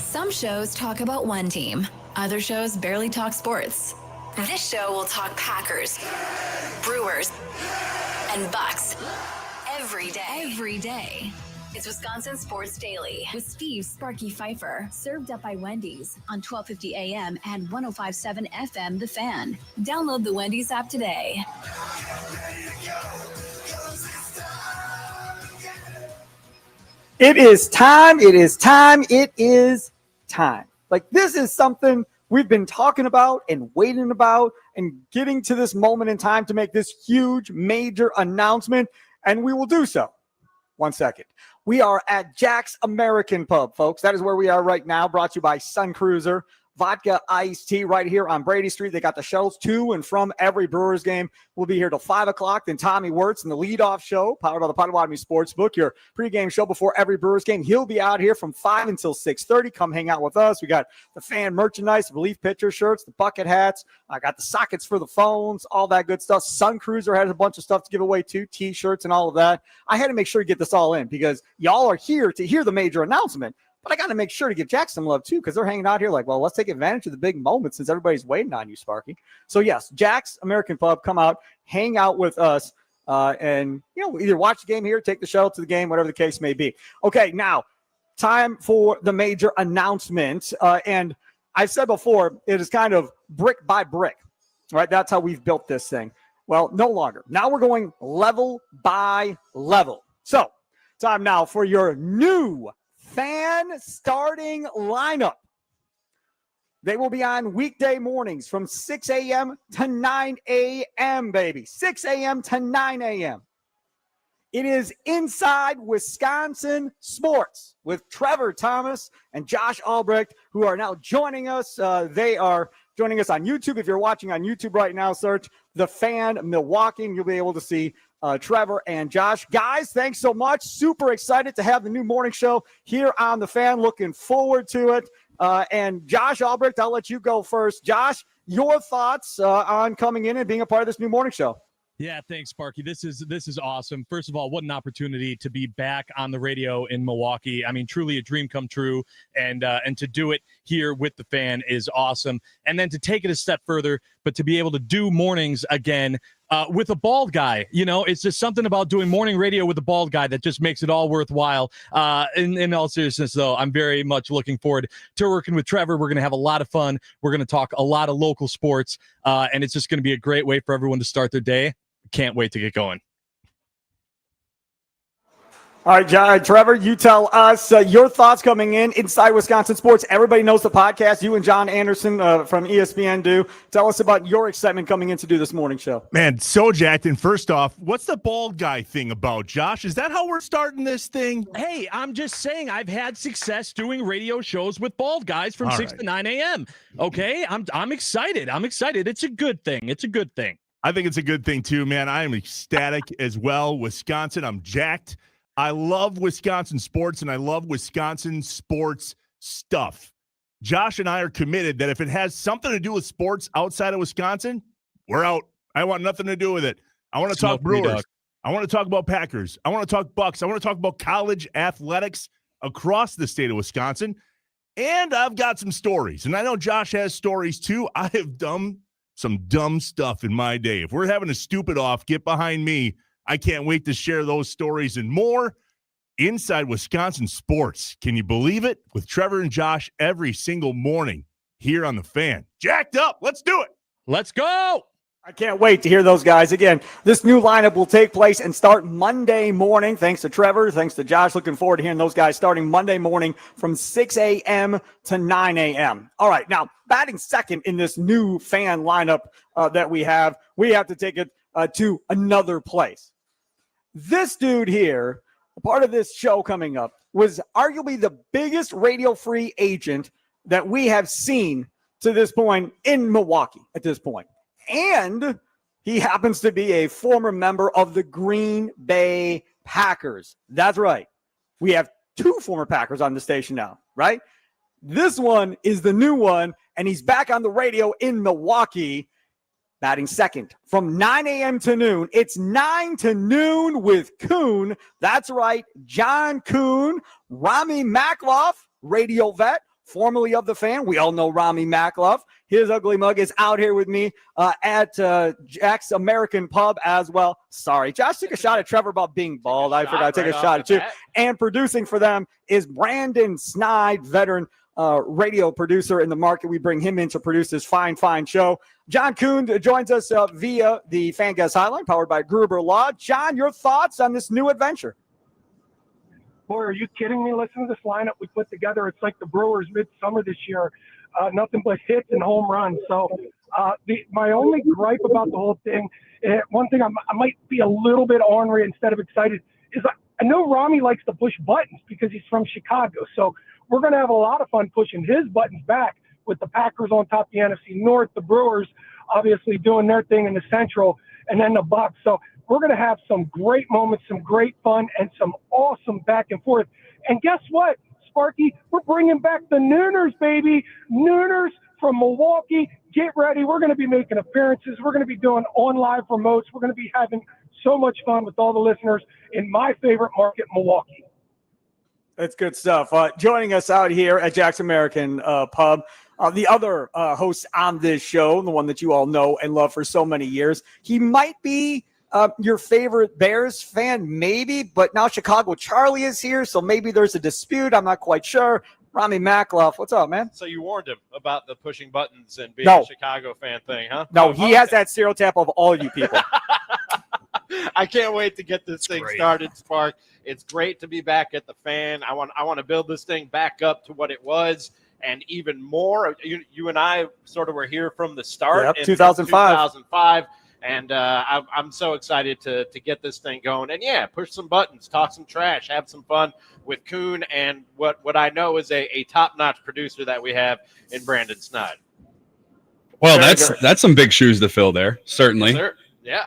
Some shows talk about one team. Other shows barely talk sports. This show will talk Packers, Brewers, and Bucks every day. It's Wisconsin Sports Daily with Steve Sparky Fifer, served up by Wendy's on 1250 AM and 105.7 FM The Fan. Download the Wendy's app today. It is time. Like, this is something we've been talking about and waiting about and getting to this moment in time to make this huge, major announcement, and we will do so. 1 second. We are at Jack's American Pub, folks. That is where we are right now, brought to you by Sun Cruiser. Vodka iced tea right here on Brady Street. They got the shuttles to and from every Brewers game. We'll be here till 5 o'clock. Then Tommy Wirtz in the leadoff show, powered by the Potawatomi Sportsbook, your pregame show before every Brewers game. He'll be out here from 5 until 6:30. Come hang out with us. We got the fan merchandise, relief pitcher shirts, the bucket hats. I got the sockets for the phones, all that good stuff. Sun Cruiser has a bunch of stuff to give away too, T-shirts and all of that. I had to make sure to get this all in because y'all are here to hear the major announcement. But I got to make sure to give Jack some love, too, because they're hanging out here like, well, let's take advantage of the big moment since everybody's waiting on you, Sparky. So, yes, Jack's American Pub, come out, hang out with us, and, either watch the game here, take the shuttle to the game, whatever the case may be. Okay, now, time for the major announcement. And I've said before, it is kind of brick by brick, right? That's how we've built this thing. Well, no longer. Now we're going level by level. So, time now for your new fan starting lineup. They will be on weekday mornings from 6 a.m. to 9 a.m., baby. 6 a.m. to 9 a.m. It is Inside Wisconsin Sports with Trevor Thomas and Josh Albrecht, who are now joining us. They are joining us on YouTube. If you're watching on YouTube right now, search The Fan Milwaukee, and you'll be able to see Trevor and Josh. Guys, thanks so much. Super excited to have the new morning show here on The Fan. Looking forward to it. And Josh Albrecht, I'll let you go first. Josh, your thoughts on coming in and being a part of this new morning show? Yeah, thanks, Sparky. This is awesome. First of all, what an opportunity to be back on the radio in Milwaukee. I mean, truly a dream come true, and to do it here with The Fan is awesome. And then to take it a step further, but to be able to do mornings again with a bald guy. It's just something about doing morning radio with a bald guy that just makes it all worthwhile. In all seriousness, though, I'm very much looking forward to working with Trevor. We're going to have a lot of fun. We're going to talk a lot of local sports, and it's just going to be a great way for everyone to start their day. Can't wait to get going. All right, Trevor, you tell us your thoughts coming in Inside Wisconsin Sports. Everybody knows the podcast you and John Anderson from ESPN do. Tell us about your excitement coming in to do this morning show. Man, so jacked. And first off, what's the bald guy thing about, Josh? Is that how we're starting this thing? Hey, I'm just saying I've had success doing radio shows with bald guys from 6 to 9 a.m. Okay, I'm excited. It's a good thing. I think it's a good thing, too, man. I am ecstatic as well. Wisconsin, I'm jacked. I love Wisconsin sports, and I love Wisconsin sports stuff. Josh and I are committed that if it has something to do with sports outside of Wisconsin, we're out. I want nothing to do with it. I want to talk Brewers. I want to talk about Packers. I want to talk Bucks. I want to talk about college athletics across the state of Wisconsin. And I've got some stories. And I know Josh has stories, too. I have done some dumb stuff in my day. If we're having a stupid off, get behind me. I can't wait to share those stories and more. Inside Wisconsin Sports. Can you believe it? With Trevor and Josh every single morning here on The Fan. Jacked up. Let's do it. Let's go. I can't wait to hear those guys. Again, this new lineup will take place and start Monday morning. Thanks to Trevor. Thanks to Josh. Looking forward to hearing those guys starting Monday morning from 6 a.m. to 9 a.m. All right. Now, batting second in this new fan lineup that we have to take it to another place. This dude here, part of this show coming up, was arguably the biggest radio free agent that we have seen to this point in Milwaukee at this point. And he happens to be a former member of the Green Bay Packers. That's right. We have two former Packers on the station now, right? This one is the new one, and he's back on the radio in Milwaukee, batting second from 9 a.m. to noon. It's 9 to noon with Kuhn. That's right, John Kuhn, Rami Makloff, radio vet, formerly of the Fan. We all know Rami Makloff. His ugly mug is out here with me at Jack's American Pub as well. Sorry, Josh took a shot at Trevor about being bald. I forgot to take a shot at you. And producing for them is Brandon Snide, veteran radio producer in the market. We bring him in to produce this fine show. John Kuhn joins us via the Fan Guest Hotline, powered by Gruber Law. John, your thoughts on this new adventure? Boy, are you kidding me? Listen to this lineup we put together. It's like the Brewers midsummer this year. Nothing but hits and home runs. So my only gripe about the whole thing, one thing I might be a little bit ornery instead of excited, is I know Rami likes to push buttons because he's from Chicago. So we're going to have a lot of fun pushing his buttons back with the Packers on top of the NFC North, the Brewers obviously doing their thing in the Central, and then the Bucs. So we're going to have some great moments, some great fun, and some awesome back and forth. And guess what, Sparky? We're bringing back the Nooners, baby. Nooners from Milwaukee. Get ready. We're going to be making appearances. We're going to be doing on live remotes. We're going to be having so much fun with all the listeners in my favorite market, Milwaukee. That's good stuff. Joining us out here at Jack's American Pub, the other host on this show, the one that you all know and love for so many years. He might be your favorite Bears fan, maybe, but now Chicago Charlie is here, so maybe there's a dispute. I'm not quite sure. Rami Makloff, what's up, man? So you warned him about the pushing buttons and being a Chicago fan thing, huh? No, he has that stereotype of all you people. I can't wait to get this thing started, Spark. It's great to be back at the Fan. I want to build this thing back up to what it was, and even more. You and I sort of were here from the start. Yep, 2005. And I'm so excited to get this thing going. And, yeah, push some buttons, talk some trash, have some fun with Kuhn and what I know is a top-notch producer that we have in Brandon Snide. Well, that's some big shoes to fill there, certainly. Yes, sir. Yeah.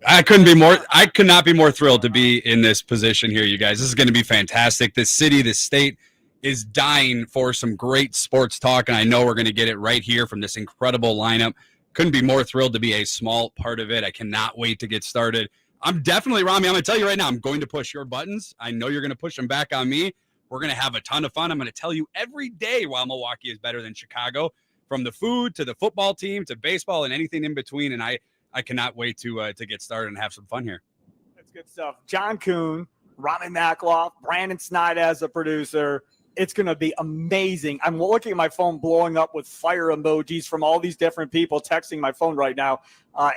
I could not be more thrilled to be in this position here, you guys. This is going to be fantastic. This city, this state is dying for some great sports talk, and I know we're going to get it right here from this incredible lineup. Couldn't be more thrilled to be a small part of it. I cannot wait to get started. I'm definitely, Rami, I'm going to tell you right now, I'm going to push your buttons. I know you're going to push them back on me. We're going to have a ton of fun. I'm going to tell you every day why Milwaukee is better than Chicago, from the food to the football team to baseball and anything in between. And I cannot wait to get started and have some fun here. That's good stuff. John Kuhn, Rami Makloff, Brandon Snide as a producer. It's going to be amazing. I'm looking at my phone blowing up with fire emojis from all these different people texting my phone right now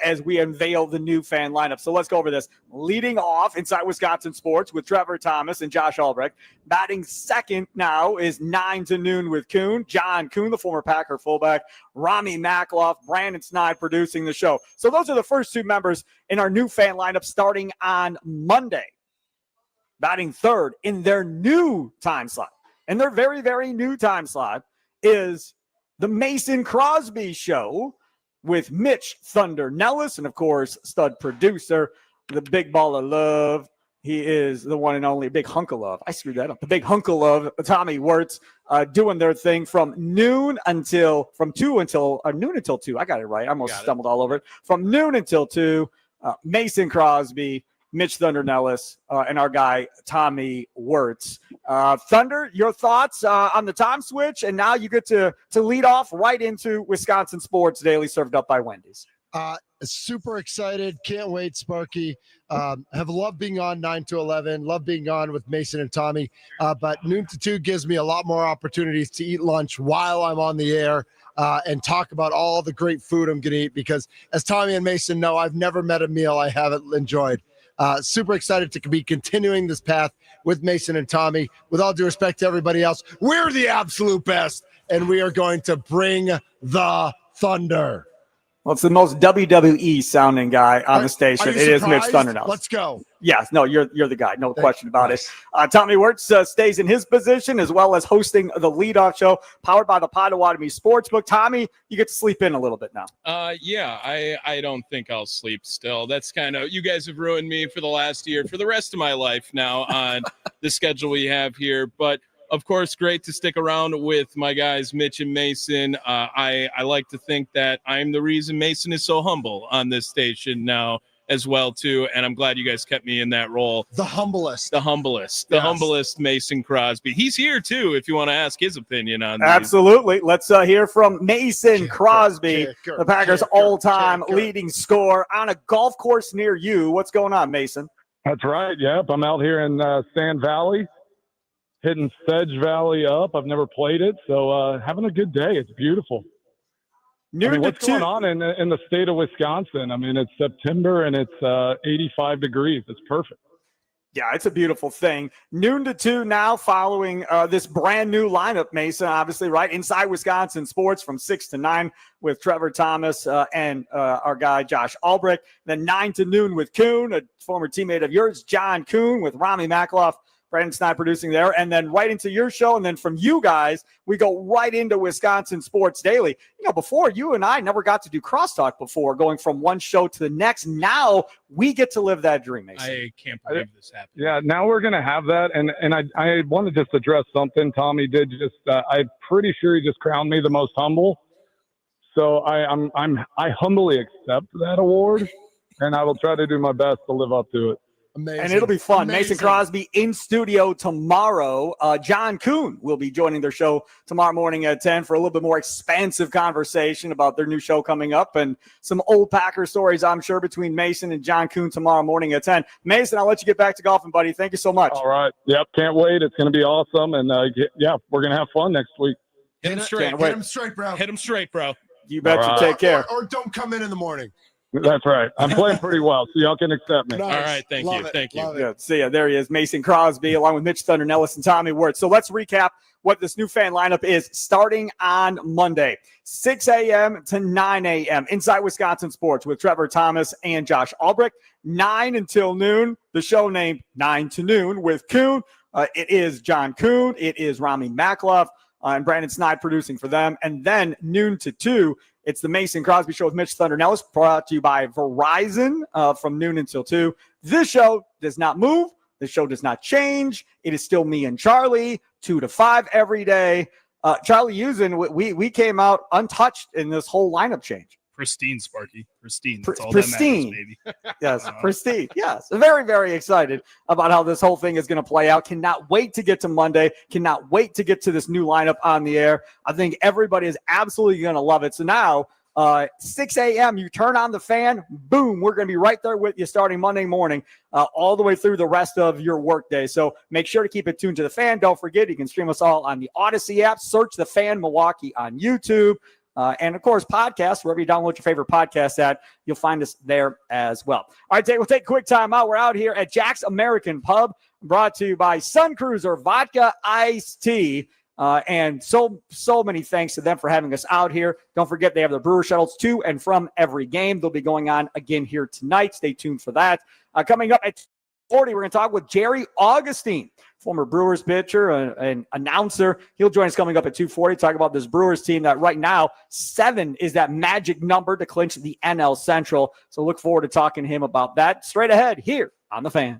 as we unveil the new fan lineup. So let's go over this. Leading off inside Wisconsin Sports with Trevor Thomas and Josh Albrecht. Batting second now is 9 to noon with Kuhn. John Kuhn, the former Packer fullback. Rami Makloff, Brandon Snide producing the show. So those are the first two members in our new fan lineup starting on Monday. Batting third in their new time slot. And their very, very new time slot is the Mason Crosby Show with Mitch Thunder Nellis and, of course, stud producer, the big ball of love. He is the one and only big hunk of love. I screwed that up. The big hunk of love, Tommy Wirtz, doing their thing from noon until 2. I got it right. I almost stumbled all over it. From noon until 2, Mason Crosby, Mitch Thunder Nellis, and our guy, Tommy Wirtz. Thunder, your thoughts on the time switch, and now you get to lead off right into Wisconsin Sports Daily, served up by Wendy's. Super excited. Can't wait, Sparky. Have loved being on 9 to 11. Love being on with Mason and Tommy. But noon to 2 gives me a lot more opportunities to eat lunch while I'm on the air and talk about all the great food I'm going to eat, because as Tommy and Mason know, I've never met a meal I haven't enjoyed. Super excited to be continuing this path with Mason and Tommy. With all due respect to everybody else, we're the absolute best, and we are going to bring the thunder. Well, it's the most WWE sounding guy on the station. It is Mitch Thunder Nellis. Let's go. Yes, no, you're the guy. No question about it. Tommy Wirtz stays in his position as well as hosting the leadoff show powered by the Potawatomi Sportsbook. Tommy, you get to sleep in a little bit now. Yeah, I don't think I'll sleep still. That's kind of, you guys have ruined me for the last year, for the rest of my life now on the schedule we have here. But of course, great to stick around with my guys, Mitch and Mason. I like to think that I'm the reason Mason is so humble on this station now, as well too. And I'm glad you guys kept me in that role. The humblest. The humblest Mason Crosby. He's here too, if you want to ask his opinion on these. Absolutely. Let's hear from Mason Crosby, the Packers' all-time leading scorer on a golf course near you. What's going on, Mason? That's right. Yep. I'm out here in Sand Valley, hitting Sedge Valley up. I've never played it, so having a good day. It's beautiful. What's going on in the state of Wisconsin? I mean, it's September and it's 85 degrees. It's perfect. Yeah, it's a beautiful thing. Noon to 2 now following this brand new lineup, Mason, obviously, right? Inside Wisconsin Sports from 6 to 9 with Trevor Thomas and our guy Josh Albrecht. Then 9 to noon with Kuhn, a former teammate of yours, John Kuhn, with Rami Makloff, Brandon Snyder producing there, and then right into your show. And then from you guys, we go right into Wisconsin Sports Daily. You know, before, you and I never got to do crosstalk before, going from one show to the next. Now we get to live that dream, Mason. I can't believe this happened. Yeah, now we're going to have that. And I want to just address something Tommy did. I'm pretty sure he just crowned me the most humble. So I humbly accept that award, and I will try to do my best to live up to it. Amazing. And it'll be fun. Amazing. Mason Crosby in studio tomorrow. John Kuhn will be joining their show tomorrow morning at 10 for a little bit more expansive conversation about their new show coming up and some old Packer stories, I'm sure, between Mason and John Kuhn tomorrow morning at 10. Mason, I'll let you get back to golfing, buddy. Thank you so much. All right. Yep. Can't wait. It's going to be awesome. And yeah, we're going to have fun next week. Hit him straight. Hit him straight, bro. Hit him straight, bro. You bet. All You take care. Or don't come in the morning. That's right. I'm playing pretty well, so y'all can accept me. Nice. All right. Thank you. Thank you. Yeah, see ya. There he is, Mason Crosby, along with Mitch Thunder Nellis and Tommy Wirtz. So let's recap what this new fan lineup is starting on Monday, 6 a.m. to 9 a.m. Inside Wisconsin Sports with Trevor Thomas and Josh Albrecht. 9 until noon, the show named 9 to Noon with Kuhn. It is John Kuhn. It is Rami Makloff and Brandon Snyder producing for them. And then noon to 2, it's the Mason Crosby Show with Mitch Thunder Nellis, brought to you by Verizon from noon until 2. This show does not move. This show does not change. It is still me and Charlie, 2 to 5 every day. Charlie Usen, we came out untouched in this whole lineup change. Pristine, Sparky. Pristine. That's all Pristine. that matters, baby. Yes, pristine. Yes. Very, very excited about how this whole thing is going to play out. Cannot wait to get to Monday. Cannot wait to get to this new lineup on the air. I think everybody is absolutely going to love it. So now, 6 a.m., you turn on the fan, boom, we're going to be right there with you starting Monday morning, all the way through the rest of your workday. So make sure to keep it tuned to the fan. Don't forget, you can stream us all on the Odyssey app. Search the Fan Milwaukee on YouTube. And, of course, podcasts, wherever you download your favorite podcast at, you'll find us there as well. All right, we'll take a quick time out. We're out here at Jack's American Pub, brought to you by Sun Cruiser Vodka Iced Tea. And so many thanks to them for having us out here. Don't forget, they have the brewer shuttles to and from every game. They'll be going on again here tonight. Stay tuned for that. Coming up at 40, we're going to talk with Jerry Augustine, former Brewers pitcher and announcer. He'll join us coming up at 2:40, talk about this Brewers team that right now 7 is that magic number to clinch the NL Central. So look forward to talking to him about that straight ahead here on The Fan.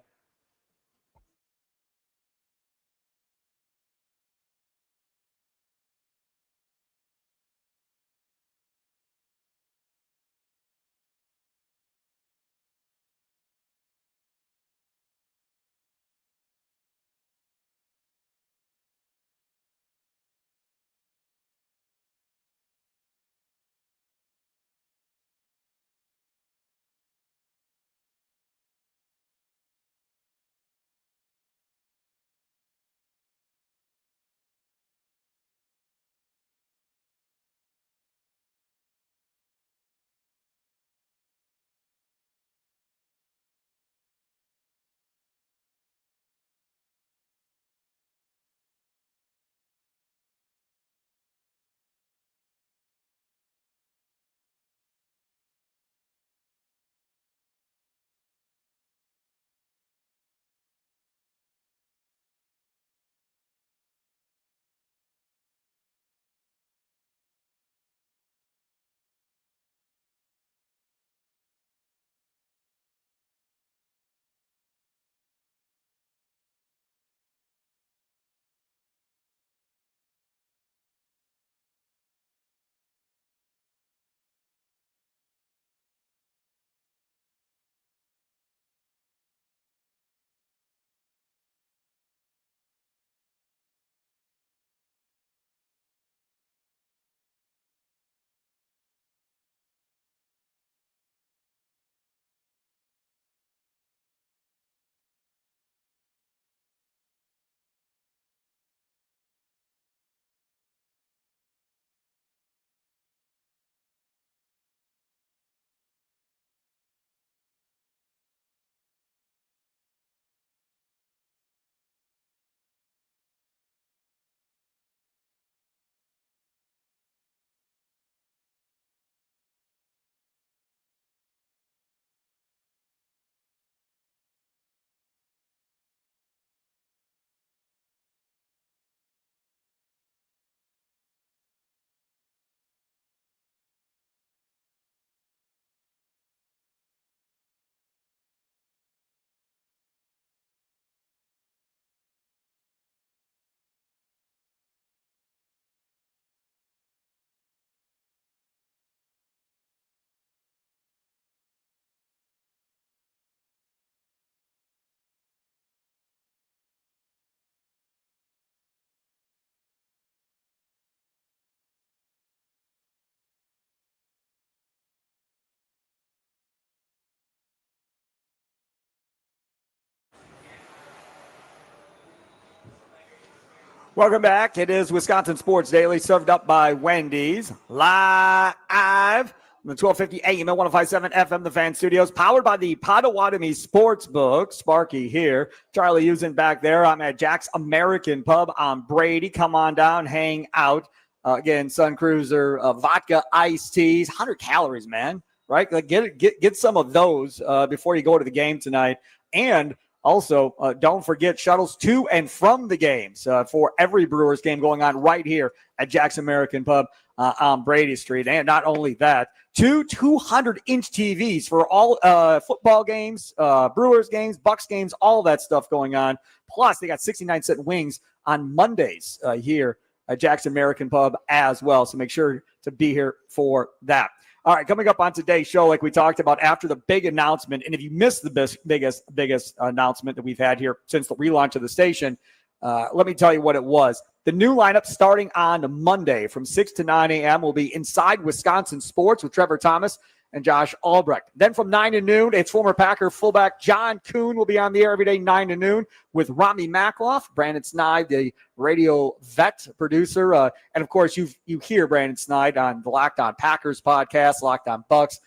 Welcome back. It is Wisconsin Sports Daily, served up by Wendy's, live from the 1250 AM and 105.7 FM, the Fan Studios, powered by the Potawatomi Sportsbook. Sparky here, Charlie Usen back there. I'm at Jack's American Pub on Brady. Come on down, hang out. Again, Sun Cruiser, vodka, iced teas, 100 calories, man. Right? Like get some of those before you go to the game tonight. And also, don't forget shuttles to and from the games for every Brewers game going on right here at Jack's American Pub on Brady Street. And not only that, 200-inch TVs for all football games, Brewers games, Bucks games, all that stuff going on. Plus, they got 69-cent wings on Mondays here at Jack's American Pub as well. So make sure to be here for that. All right, coming up on today's show, like we talked about after the big announcement, and if you missed the biggest announcement that we've had here since the relaunch of the station, let me tell you what it was. The new lineup starting on Monday from 6 to 9 a.m. will be Inside Wisconsin Sports with Trevor Thomas and Josh Albrecht. Then from 9 to noon, it's former Packer fullback John Kuhn will be on the air every day 9 to noon with Rami Makloff, Brandon Snide, the radio vet producer. And, of course, you hear Brandon Snide on the Locked On Packers podcast, Locked On Bucks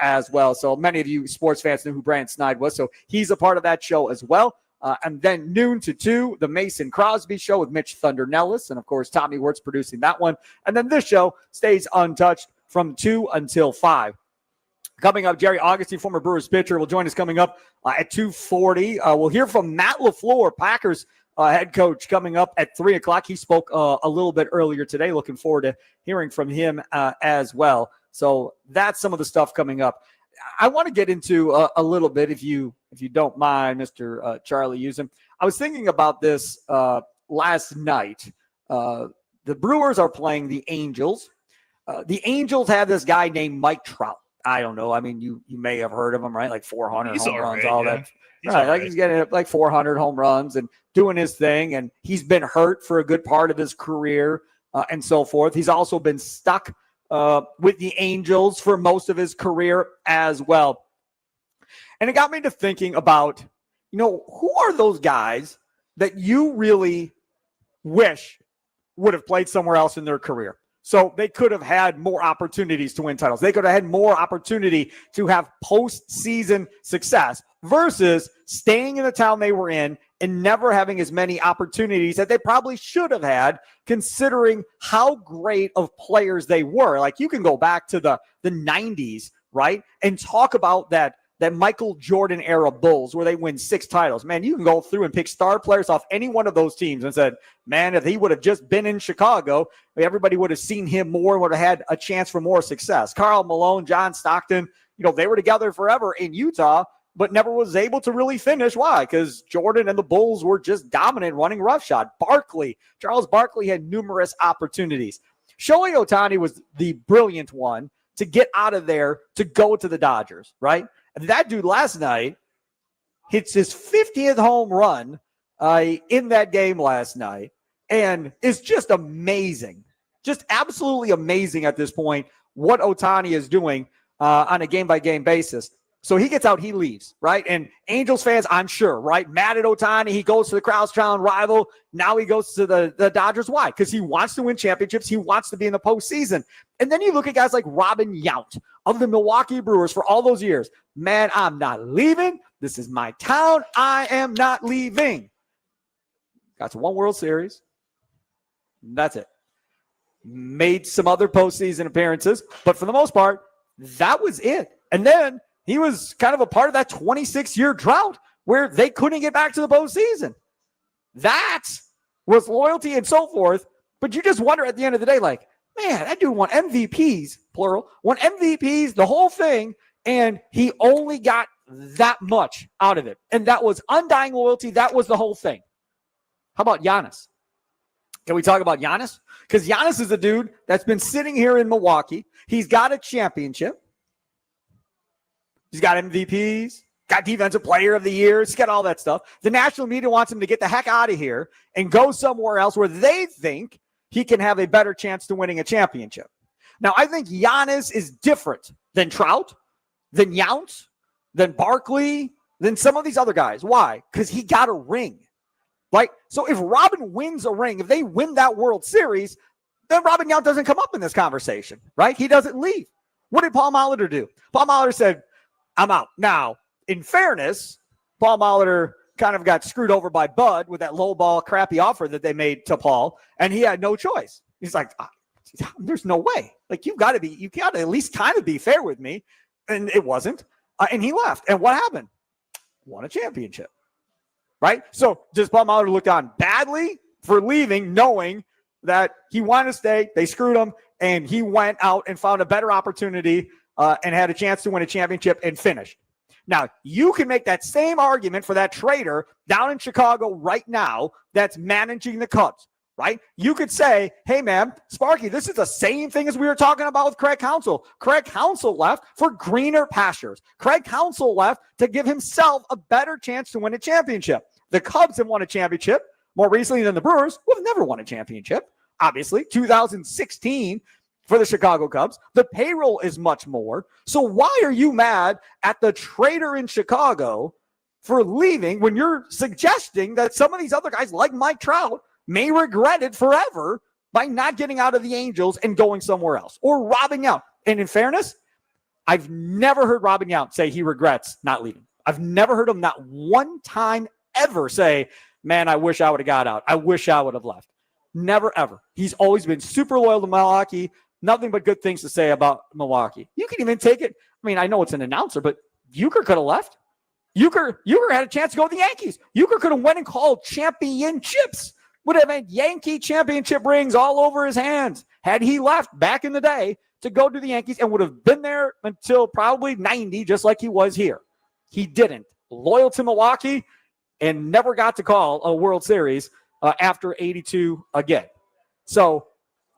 as well. So many of you sports fans knew who Brandon Snide was. So he's a part of that show as well. And then noon to 2, the Mason Crosby Show with Mitch Thunder Nellis. And, of course, Tommy Wirtz producing that one. And then this show stays untouched from 2 until 5. Coming up, Jerry Augustine, former Brewers pitcher, will join us coming up at 2:40. We'll hear from Matt LaFleur, Packers head coach, coming up at 3 o'clock. He spoke a little bit earlier today. Looking forward to hearing from him as well. So that's some of the stuff coming up. I want to get into a little bit, if you don't mind, Mr. Charlie Usen. I was thinking about this last night. The Brewers are playing the Angels. The Angels have this guy named Mike Trout. I don't know. I mean, you may have heard of him, right? Like 400 home runs, all that. Right, like he's getting like 400 home runs and doing his thing. And he's been hurt for a good part of his career and so forth. He's also been stuck with the Angels for most of his career as well. And it got me to thinking about, who are those guys that you really wish would have played somewhere else in their career? So they could have had more opportunities to win titles. They could have had more opportunity to have postseason success versus staying in the town they were in and never having as many opportunities that they probably should have had, considering how great of players they were. Like, you can go back to the 90s, right, and talk about that Michael Jordan era Bulls where they win 6 titles. Man, you can go through and pick star players off any one of those teams and said, man, if he would have just been in Chicago, everybody would have seen him more and would have had a chance for more success. Karl Malone, John Stockton, they were together forever in Utah, but never was able to really finish. Why? Because Jordan and the Bulls were just dominant running roughshod. Charles Barkley had numerous opportunities. Shohei Ohtani was the brilliant one to get out of there to go to the Dodgers, right? That dude last night hits his 50th home run in that game last night, and it's just amazing, just absolutely amazing at this point what Ohtani is doing on a game-by-game basis. So he gets out, he leaves, right? And Angels fans, I'm sure, right, mad at Ohtani. He goes to the crosstown rival. Now he goes to the Dodgers. Why? Because he wants to win championships. He wants to be in the postseason. And then you look at guys like Robin Yount of the Milwaukee Brewers for all those years. Man, I'm not leaving. This is my town. I am not leaving. Got to 1 World Series. That's it. Made some other postseason appearances, but for the most part, that was it. And then he was kind of a part of that 26-year drought where they couldn't get back to the postseason. That was loyalty and so forth. But you just wonder at the end of the day, like, man, that dude won MVPs, plural, won MVPs, the whole thing, and he only got that much out of it. And that was undying loyalty. That was the whole thing. How about Giannis? Can we talk about Giannis? Because Giannis is a dude that's been sitting here in Milwaukee. He's got a championship. He's got MVPs, got Defensive Player of the Year. He's got all that stuff. The national media wants him to get the heck out of here and go somewhere else where they think he can have a better chance to winning a championship. Now, I think Giannis is different than Trout, than Yount, than Barkley, than some of these other guys. Why? Because he got a ring. right? So if Robin wins a ring, if they win that World Series, then Robin Yount doesn't come up in this conversation, right? He doesn't leave. What did Paul Molitor do? Paul Molitor said, I'm out. Now, in fairness, Paul Molitor kind of got screwed over by Bud with that low ball crappy offer that they made to Paul, and he had no choice. He's like, there's no way. Like, you got to at least kind of be fair with me. And it wasn't. And he left. And what happened? Won a championship, right? So does Paul Molitor look on badly for leaving, knowing that he wanted to stay, they screwed him, and he went out and found a better opportunity and had a chance to win a championship and finished? Now, you can make that same argument for that trader down in Chicago right now that's managing the Cubs, right? You could say, hey, man, Sparky, this is the same thing as we were talking about with Craig Counsell. Craig Counsell left for greener pastures. Craig Counsell left to give himself a better chance to win a championship. The Cubs have won a championship more recently than the Brewers, who have never won a championship. Obviously, 2016 for the Chicago Cubs. The payroll is much more. So why are you mad at the trader in Chicago for leaving when you're suggesting that some of these other guys like Mike Trout may regret it forever by not getting out of the Angels and going somewhere else, or Robin Yount? And in fairness, I've never heard Robin Yount say he regrets not leaving. I've never heard him not one time ever say, man, I wish I would have got out. I wish I would have left. Never, ever. He's always been super loyal to Milwaukee. Nothing but good things to say about Milwaukee. You can even take it. I mean, I know it's an announcer, but Euchre could have left. Euchre had a chance to go to the Yankees. Euchre could have went and called championships. Would have had Yankee championship rings all over his hands had he left back in the day to go to the Yankees, and would have been there until probably 90, just like he was here. He didn't. Loyal to Milwaukee and never got to call a World Series after 82 again. So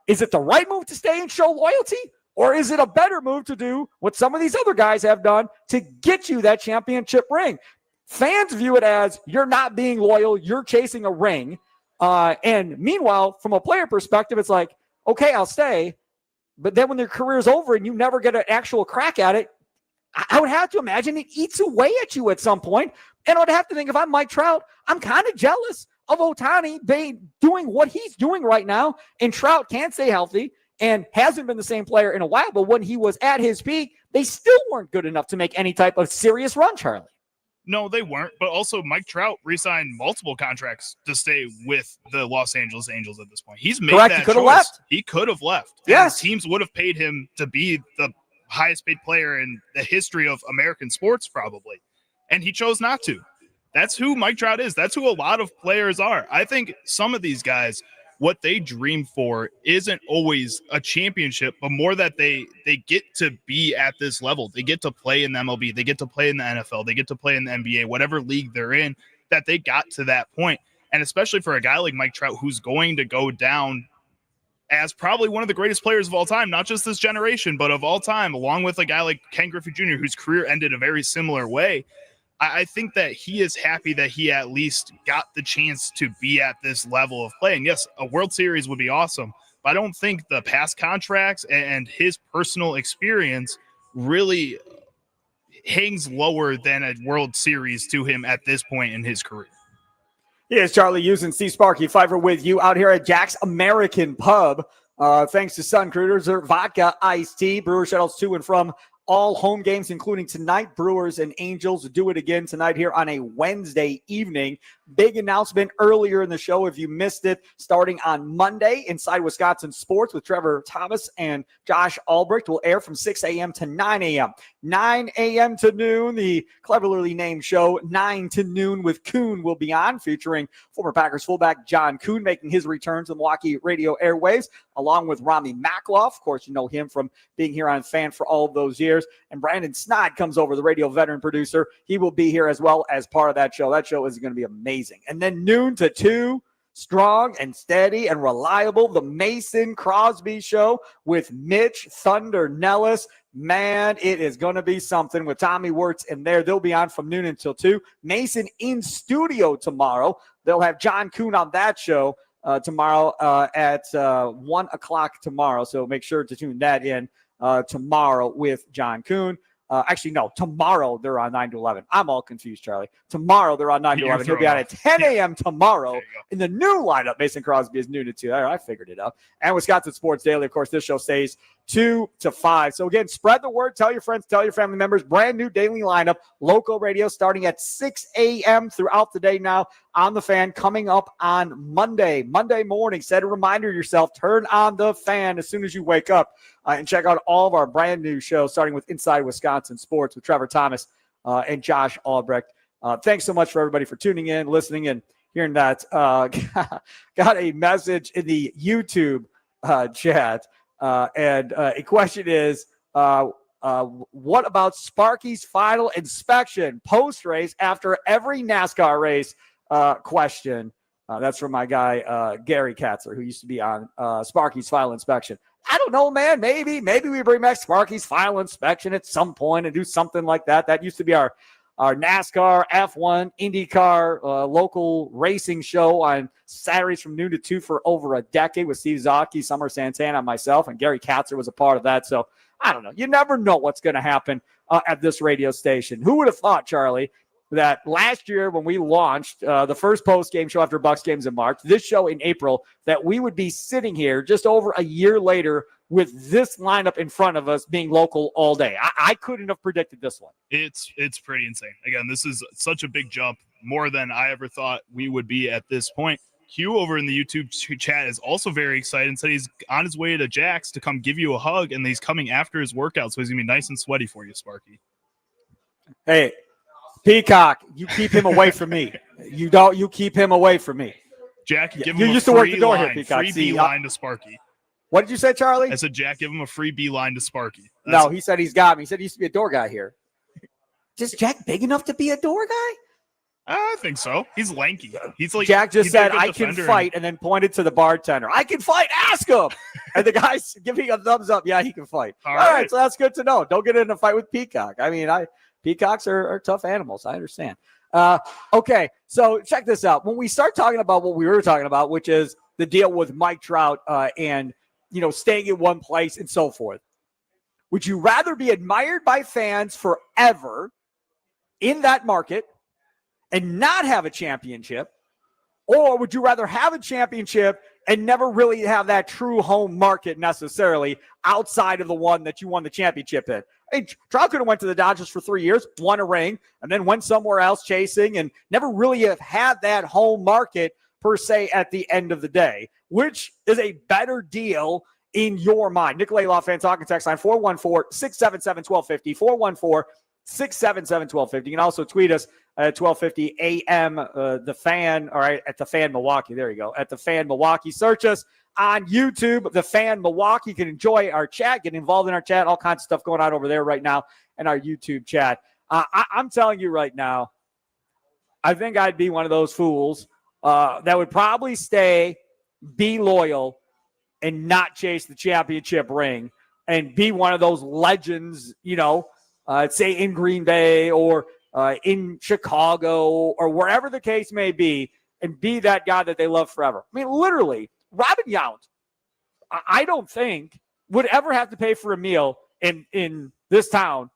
is it the right move to stay and show loyalty? Or is it a better move to do what some of these other guys have done to get you that championship ring? Fans view it as you're not being loyal, you're chasing a ring. And meanwhile, from a player perspective, it's like, okay, I'll stay. But then when their career's over and you never get an actual crack at it, I would have to imagine it eats away at you at some point. And I would have to think, if I'm Mike Trout, I'm kind of jealous of Ohtani doing what he's doing right now. And Trout can't stay healthy and hasn't been the same player in a while. But when he was at his peak, they still weren't good enough to make any type of serious run, Charlie. No, they weren't. But also, Mike Trout re-signed multiple contracts to stay with the Los Angeles Angels at this point. He's made Correct. that He could have choice. left. He could have left. Yes. And teams would have paid him to be the highest paid player in the history of American sports, probably. And he chose not to. That's who Mike Trout is. That's who a lot of players are. I think some of these guys, what they dream for isn't always a championship, but more that they get to be at this level. They get to play in the MLB. They get to play in the NFL. They get to play in the NBA, whatever league they're in, that they got to that point. And especially for a guy like Mike Trout, who's going to go down as probably one of the greatest players of all time, not just this generation, but of all time, along with a guy like Ken Griffey Jr., whose career ended a very similar way. I think that he is happy that he at least got the chance to be at this level of play. And yes, a World Series would be awesome, but I don't think the past contracts and his personal experience really hangs lower than a World Series to him at this point in his career. Here's Charlie using Steve Sparky Fifer with you out here at Jack's American Pub. Thanks to Sun Cruiser, vodka, iced tea, Brewer shuttles to and from all home games, including tonight. Brewers and Angels do it again tonight here on a Wednesday evening. Big announcement earlier in the show, if you missed it, starting on Monday, Inside Wisconsin Sports with Trevor Thomas and Josh Albrecht will air from 6 a.m. to 9 a.m. 9 a.m. to noon, the cleverly named show, 9 to noon with Kuhn will be on, featuring former Packers fullback John Kuhn making his return to the Milwaukee radio airwaves, along with Rami Makloff. Of course, you know him from being here on Fan for all of those years. And Brandon Snod comes over, the radio veteran producer. He will be here as well as part of that show. That show is going to be amazing. And then noon to 2, strong and steady and reliable, the Mason Crosby Show with Mitch Thunder Nellis. Man, it is going to be something with Tommy Wirtz in there. They'll be on from noon until 2. Mason in studio tomorrow. They'll have John Kuhn on that show tomorrow at 1 o'clock tomorrow. So make sure to tune that in tomorrow with John Kuhn. Actually, no, tomorrow they're on 9 to 11. I'm all confused, Charlie. Tomorrow they're on 9 to 11. He'll be on at 10 a.m. tomorrow in the new lineup. Mason Crosby is noon to 2. I figured it out. And Wisconsin Sports Daily, of course, this show stays 2 to 5. So, again, spread the word. Tell your friends, tell your family members. Brand new daily lineup. Local radio starting at 6 a.m. throughout the day now on the Fan, coming up on Monday morning. Set a reminder to yourself. Turn on the Fan as soon as you wake up. And check out all of our brand new shows, starting with Inside Wisconsin Sports with Trevor Thomas and Josh Albrecht. Thanks so much for everybody for tuning in, listening, and hearing that. Got a message in the YouTube chat, and a question is, what about Sparky's final inspection post-race after every NASCAR race? Question. That's from my guy, Gary Katzler, who used to be on Sparky's final inspection. I don't know, man. Maybe we bring back Sparky's final inspection at some point and do something like that. That used to be our NASCAR, F1, IndyCar local racing show on Saturdays from noon to 2 for over a decade with Steve Zotke, Summer Santana, and myself, and Gary Katzler was a part of that. So I don't know. You never know what's going to happen at this radio station. Who would have thought, Charlie, that last year when we launched the first post-game show after Bucs games in March, this show in April, that we would be sitting here just over a year later with this lineup in front of us being local all day. I couldn't have predicted this one. It's pretty insane. Again, this is such a big jump, more than I ever thought we would be at this point. Hugh over in the YouTube chat is also very excited and said he's on his way to Jack's to come give you a hug, and he's coming after his workout, so he's going to be nice and sweaty for you, Sparky. Hey, Peacock, you keep him away from me. You keep him away from me. Jack, give him you a used to work the door here, Peacock. Free B-line to Sparky. What did you say, Charlie? I said, Jack, give him a free B-line to Sparky. No, he said he's got me. He said he used to be a door guy here. Is Jack big enough to be a door guy? I think so. He's lanky. He's like Jack just said, I can fight, and then pointed to the bartender. I can fight. Ask him. And the guy's giving a thumbs up. Yeah, he can fight. All right, so that's good to know. Don't get in a fight with Peacock. I mean, peacocks are tough animals. I understand. Okay, so check this out. When we start talking about what we were talking about, which is the deal with Mike Trout and, staying in one place and so forth, would you rather be admired by fans forever in that market and not have a championship, or would you rather have a championship and never really have that true home market necessarily outside of the one that you won the championship in? Hey, Trout could have went to the Dodgers for 3 years, won a ring, and then went somewhere else chasing and never really have had that home market per se at the end of the day. Which is a better deal in your mind? Nikolai Law Fan Talking Text line 414-677-1250, 414-677-1250. You can also tweet us at 1250 AM, The Fan, all right, at The Fan Milwaukee. There you go, at The Fan Milwaukee. Search us on YouTube, The Fan Milwaukee. You can enjoy our chat, get involved in our chat, all kinds of stuff going on over there right now in our YouTube chat. I'm telling you right now, I think I'd be one of those fools that would probably stay, be loyal, and not chase the championship ring and be one of those legends, say in Green Bay or in Chicago or wherever the case may be, and be that guy that they love forever. I mean, literally, Robin Yount, I don't think, would ever have to pay for a meal in this town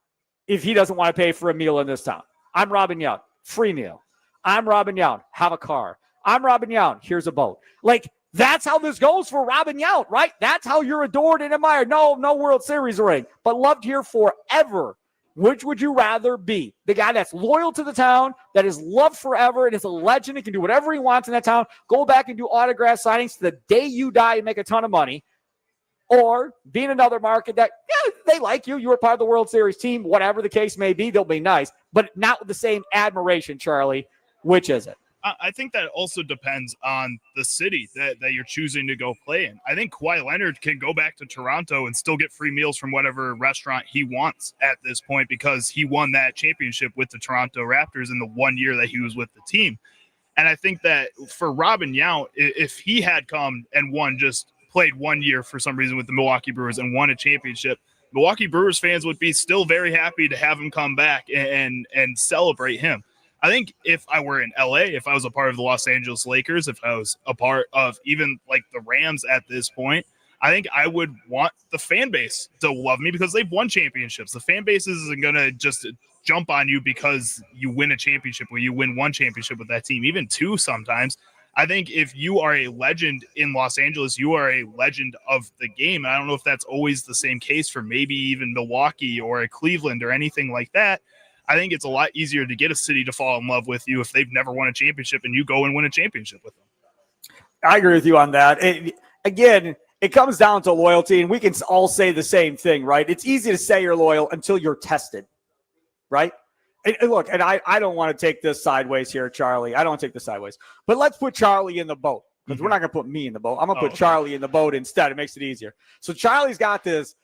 if he doesn't want to pay for a meal in this town. I'm Robin Yount, free meal. I'm Robin Yount, have a car. I'm Robin Yount, here's a boat. Like, that's how this goes for Robin Yount, right? That's how you're adored and admired. No World Series ring, but loved here forever. Which would you rather be? The guy that's loyal to the town, that is loved forever, and is a legend, and can do whatever he wants in that town, go back and do autograph signings to the day you die and make a ton of money, or be in another market that, they like you. You were part of the World Series team, whatever the case may be, they'll be nice, but not with the same admiration, Charlie. Which is it? I think that also depends on the city that you're choosing to go play in. I think Kawhi Leonard can go back to Toronto and still get free meals from whatever restaurant he wants at this point because he won that championship with the Toronto Raptors in the 1 year that he was with the team. And I think that for Robin Yount, if he had come and played 1 year for some reason with the Milwaukee Brewers and won a championship, Milwaukee Brewers fans would be still very happy to have him come back and celebrate him. I think if I were in LA, if I was a part of the Los Angeles Lakers, if I was a part of even like the Rams at this point, I think I would want the fan base to love me because they've won championships. The fan base isn't going to just jump on you because you win a championship or you win one championship with that team, even two sometimes. I think if you are a legend in Los Angeles, you are a legend of the game. And I don't know if that's always the same case for maybe even Milwaukee or a Cleveland or anything like that. I think it's a lot easier to get a city to fall in love with you if they've never won a championship and you go and win a championship with them. I agree with you on that. Again, it comes down to loyalty, and we can all say the same thing, right? It's easy to say you're loyal until you're tested, right? And look, and I don't want to take this sideways here, Charlie. I don't want to take this sideways. But let's put Charlie in the boat because we're not going to put me in the boat. I'm going to put Charlie in the boat instead. It makes it easier. So Charlie's got this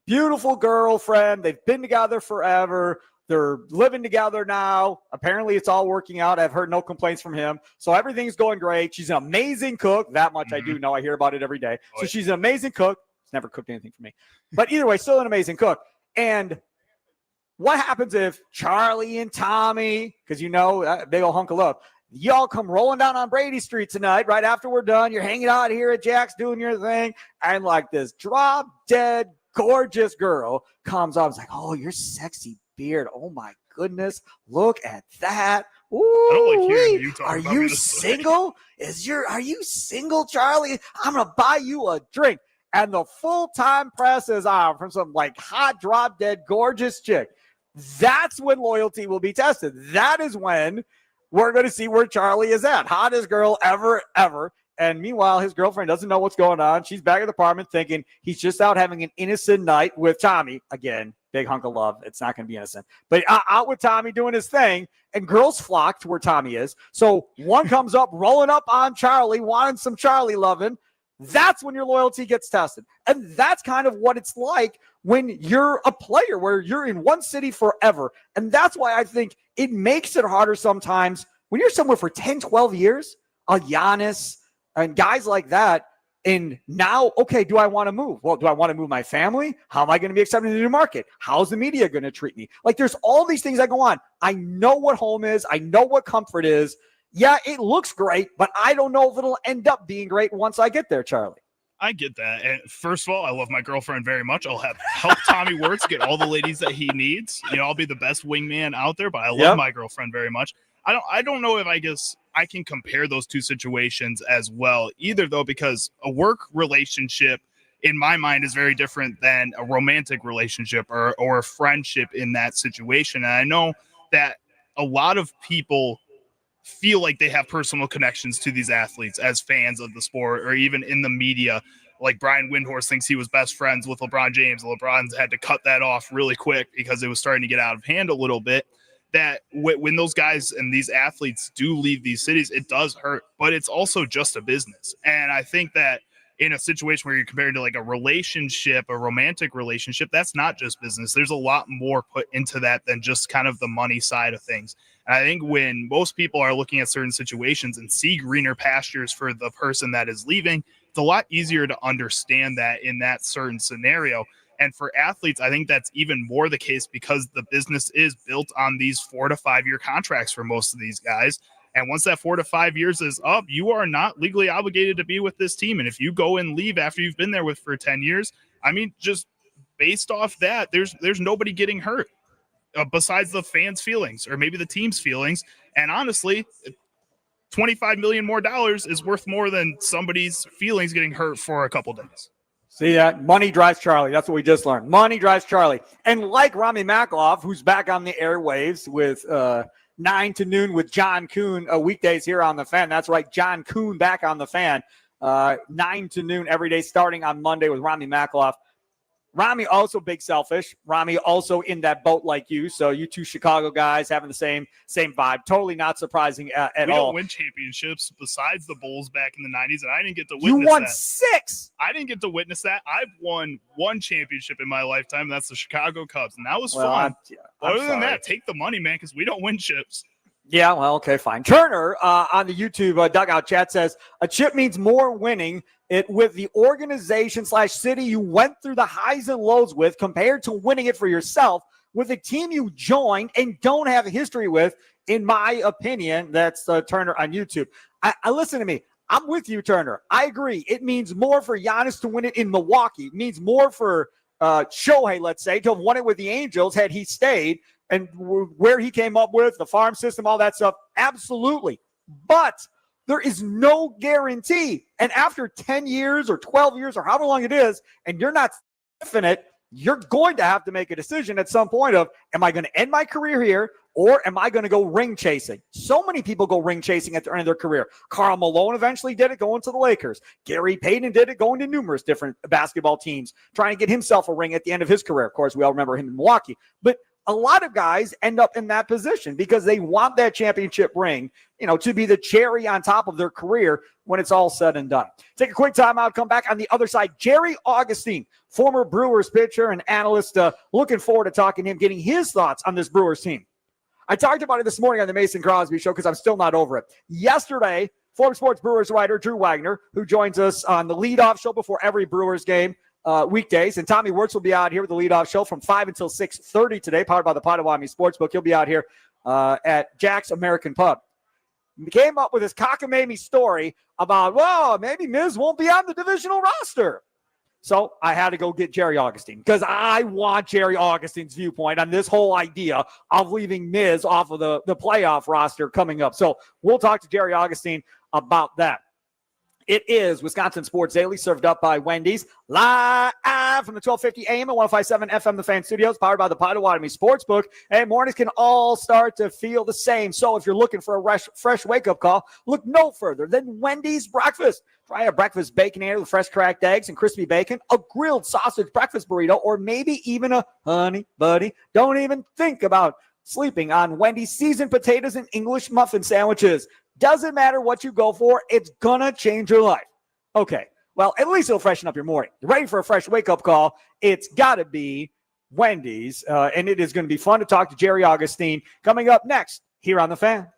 beautiful girlfriend. They've been together forever. They're living together now. Apparently, it's all working out. I've heard no complaints from him. So everything's going great. She's an amazing cook. That much I do know. I hear about it every day. So she's an amazing cook. She's never cooked anything for me. But either way, still an amazing cook. And what happens if Charlie and Tommy, because you know that big old hunk of love, y'all come rolling down on Brady Street tonight right after we're done. You're hanging out here at Jack's doing your thing. And like this drop-dead, gorgeous girl comes up and is like, oh, you're sexy beard. Oh my goodness. Look at that. Ooh, I don't like hearing you talk are about you me this way. single? Are you single, Charlie? I'm gonna buy you a drink. And the full-time press is on from some like hot, drop-dead, gorgeous chick. That's when loyalty will be tested. That is when we're going to see where Charlie is at. Hottest girl ever. And meanwhile, his girlfriend doesn't know what's going on. She's back at the apartment thinking he's just out having an innocent night with Tommy. Again, big hunk of love. It's not going to be innocent. But out with Tommy doing his thing, and girls flock to where Tommy is. So one comes up, rolling up on Charlie, wanting some Charlie loving. That's when your loyalty gets tested. And that's kind of what it's like when you're a player, where you're in one city forever. And that's why I think it makes it harder sometimes when you're somewhere for 10, 12 years, a Giannis and guys like that. And now, okay, do I want to move? Well, do I want to move my family? How am I going to be accepted in the new market? How's the media going to treat me? Like, there's all these things that go on. I know what home is. I know what comfort is. Yeah, it looks great, but I don't know if it'll end up being great once I get there, Charlie. I get that. And first of all, I love my girlfriend very much. I'll help Tommy Wirtz get all the ladies that he needs. You know, I'll be the best wingman out there, but I love my girlfriend very much. I don't know if I guess I can compare those two situations as well either, though, because a work relationship in my mind is very different than a romantic relationship or a friendship in that situation. And I know that a lot of people feel like they have personal connections to these athletes as fans of the sport, or even in the media. Like Brian Windhorst thinks he was best friends with LeBron James. LeBron's had to cut that off really quick because it was starting to get out of hand a little bit. That when those guys and these athletes do leave these cities, it does hurt, but it's also just a business. And I think that in a situation where you're compared to like a relationship, a romantic relationship, that's not just business. There's a lot more put into that than just kind of the money side of things. And I think when most people are looking at certain situations and see greener pastures for the person that is leaving, it's a lot easier to understand that in that certain scenario. And for athletes, I think that's even more the case because the business is built on these 4 to 5 year contracts for most of these guys. And once that 4 to 5 years is up, you are not legally obligated to be with this team. And if you go and leave after you've been there with for 10 years, I mean, just based off that, there's nobody getting hurt besides the fans' feelings or maybe the team's feelings. And honestly, $25 million more is worth more than somebody's feelings getting hurt for a couple days. See that? Money drives Charlie. That's what we just learned. Money drives Charlie. And like Rami Makloff, who's back on the airwaves with 9 to noon with John Kuhn weekdays here on The Fan. That's right, John Kuhn back on The Fan. 9 to noon every day starting on Monday with Rami Makloff. Rami also big selfish. Rami also in that boat like you. So you two Chicago guys having the same vibe. Totally not surprising at all. We don't win championships besides the Bulls back in the 90s, and I didn't get to witness that. You won 6. I didn't get to witness that. I've won 1 championship in my lifetime. And that's the Chicago Cubs, and that was fun. Other than that, take the money, man, because we don't win chips. Yeah, well, okay, fine. Turner on the YouTube dugout chat says, a chip means more winning it with the organization / city you went through the highs and lows with compared to winning it for yourself with a team you joined and don't have a history with, in my opinion. That's Turner on YouTube. I listen to me. I'm with you, Turner. I agree. It means more for Giannis to win it in Milwaukee. It means more for Shohei, let's say, to have won it with the Angels had he stayed, and where he came up with, the farm system, all that stuff. Absolutely. But there is no guarantee. And after 10 years or 12 years or however long it is, and you're not infinite, you're going to have to make a decision at some point of, am I going to end my career here, or am I going to go ring chasing? So many people go ring chasing at the end of their career. Karl Malone eventually did it, going to the Lakers. Gary Payton did it, going to numerous different basketball teams, trying to get himself a ring at the end of his career. Of course, we all remember him in Milwaukee. But a lot of guys end up in that position because they want that championship ring, to be the cherry on top of their career when it's all said and done. Take a quick time out, come back on the other side. Jerry Augustine, former Brewers pitcher and analyst, looking forward to talking to him, getting his thoughts on this Brewers team. I talked about it this morning on the Mason Crosby Show because I'm still not over it. Yesterday, Forbes Sports Brewers writer Drew Wagner, who joins us on the leadoff show before every Brewers game, weekdays. And Tommy Wirtz will be out here with the leadoff show from 5 until 6:30 today, powered by the Potawatomi Sportsbook. He'll be out here at Jack's American Pub. He came up with this cockamamie story about, well, maybe Miz won't be on the divisional roster. So I had to go get Jerry Augustine because I want Jerry Augustine's viewpoint on this whole idea of leaving Miz off of the playoff roster coming up. So we'll talk to Jerry Augustine about that. It is Wisconsin Sports Daily, served up by Wendy's, live from the 1250 AM and 105.7 FM, the Fan Studios, powered by the Potawatomi Sportsbook. And mornings can all start to feel the same. So if you're looking for a fresh wake-up call, look no further than Wendy's Breakfast. Try a breakfast baconator with fresh cracked eggs and crispy bacon, a grilled sausage breakfast burrito, or maybe even a honey buddy. Don't even think about sleeping on Wendy's seasoned potatoes and English muffin sandwiches. Doesn't matter what you go for, it's gonna change your life. Okay, well, at least it'll freshen up your morning. You're ready for a fresh wake-up call? It's gotta be Wendy's, and it is gonna be fun to talk to Jerry Augustine coming up next here on The Fan.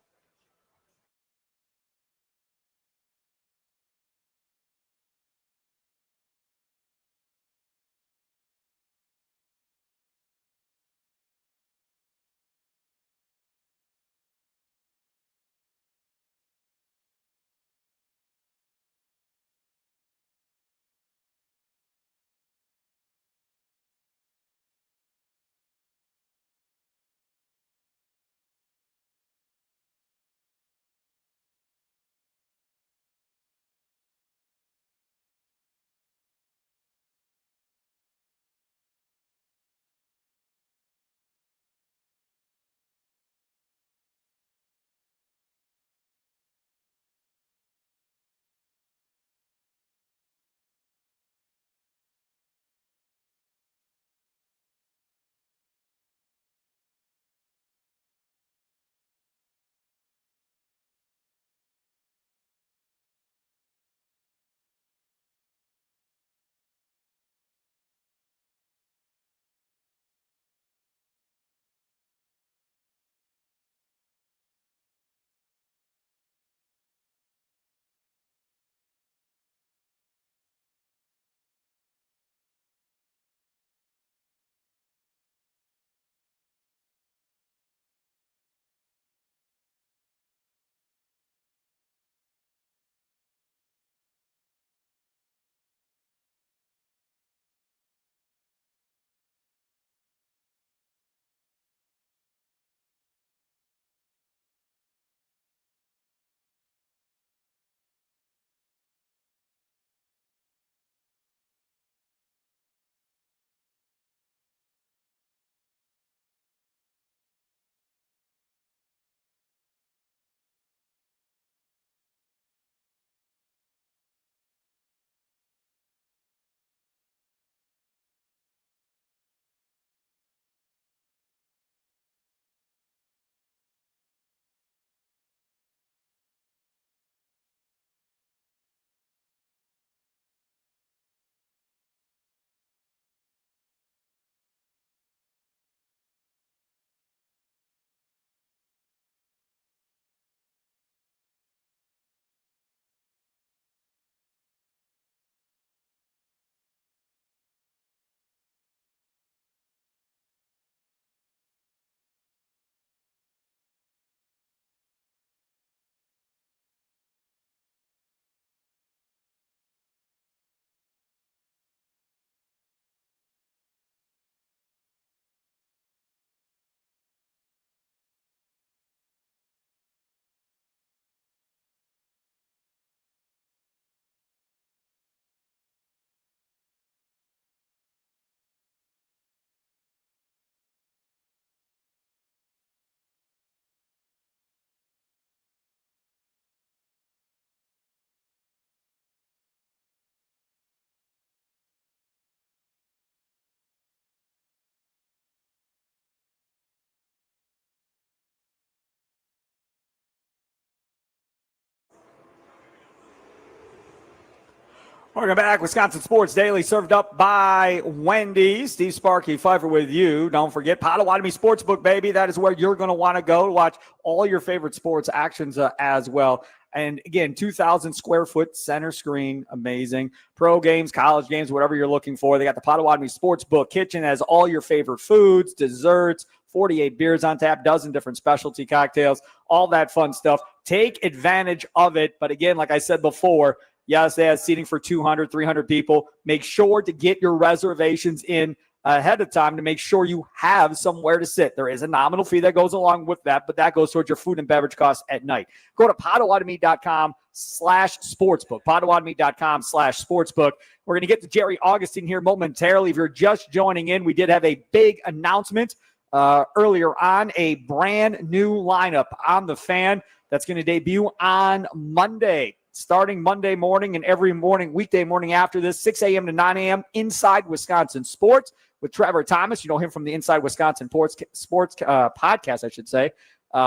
Welcome back. Wisconsin Sports Daily served up by Wendy's. Steve Sparky, Fifer with you. Don't forget Potawatomi Sportsbook, baby. That is where you're going to want to go to watch all your favorite sports actions as well. And again, 2,000 square foot center screen. Amazing. Pro games, college games, whatever you're looking for. They got the Potawatomi Sportsbook kitchen, has all your favorite foods, desserts, 48 beers on tap, dozen different specialty cocktails, all that fun stuff. Take advantage of it. But again, like I said before, yes, they have seating for 200, 300 people. Make sure to get your reservations in ahead of time to make sure you have somewhere to sit. There is a nominal fee that goes along with that, but that goes towards your food and beverage costs at night. Go to Potawatomi.com/sportsbook. Potawatomi.com/sportsbook. We're going to get to Jerry Augustine here momentarily. If you're just joining in, we did have a big announcement earlier on, a brand new lineup on the Fan that's going to debut on Monday. Starting Monday morning and every morning, weekday morning after this, 6 a.m. to 9 a.m. Inside Wisconsin Sports with Trevor Thomas. You know him from the Inside Wisconsin Sports podcast, I should say,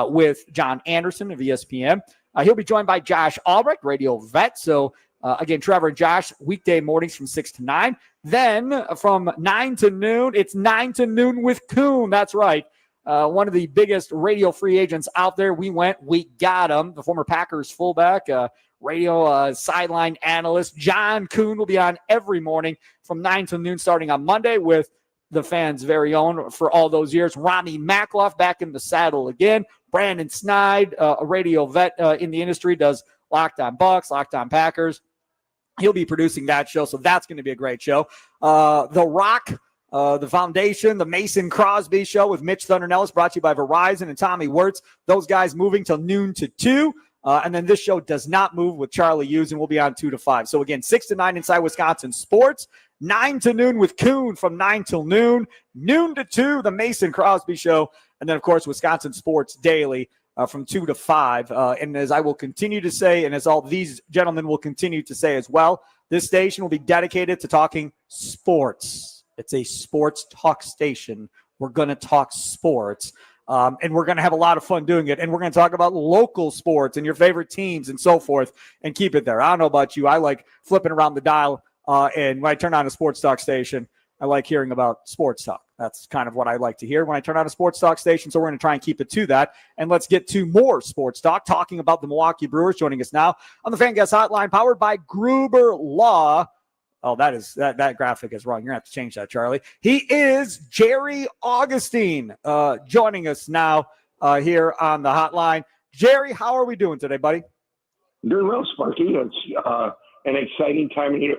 with John Anderson of ESPN. He'll be joined by Josh Albrecht, radio vet. So, again, Trevor and Josh, weekday mornings from 6 to 9. Then from 9 to noon, it's 9 to noon with Coon. That's right. One of the biggest radio free agents out there. We got him. The former Packers fullback, radio sideline analyst. John Kuhn will be on every morning from 9 to noon starting on Monday with the Fan's very own for all those years. Rami Makloff back in the saddle again. Brandon Snide, a radio vet in the industry, does Locked on Bucks, Locked on Packers. He'll be producing that show, so that's going to be a great show. The Rock, the Foundation, the Mason Crosby Show with Mitch Thundernellis, brought to you by Verizon and Tommy Wirtz. Those guys moving till noon to 2. And then this show does not move with Charlie Hughes, and we'll be on 2 to 5. So, again, 6 to 9 Inside Wisconsin Sports, 9 to noon with Coon from 9 till noon, noon to 2, the Mason Crosby Show, and then, of course, Wisconsin Sports Daily from 2 to 5. And as I will continue to say, and as all these gentlemen will continue to say as well, this station will be dedicated to talking sports. It's a sports talk station. We're going to talk sports. And we're going to have a lot of fun doing it. And we're going to talk about local sports and your favorite teams and so forth and keep it there. I don't know about you. I like flipping around the dial. And when I turn on a sports talk station, I like hearing about sports talk. That's kind of what I like to hear when I turn on a sports talk station. So we're going to try and keep it to that. And let's get to more sports talk, talking about the Milwaukee Brewers. Joining us now on the Fan Guest Hotline, powered by Gruber Law. Oh, that graphic is wrong. You're going to have to change that, Charlie. He is Jerry Augustine joining us now here on the hotline. Jerry, how are we doing today, buddy? Doing well, Sparky. It's an exciting time of year.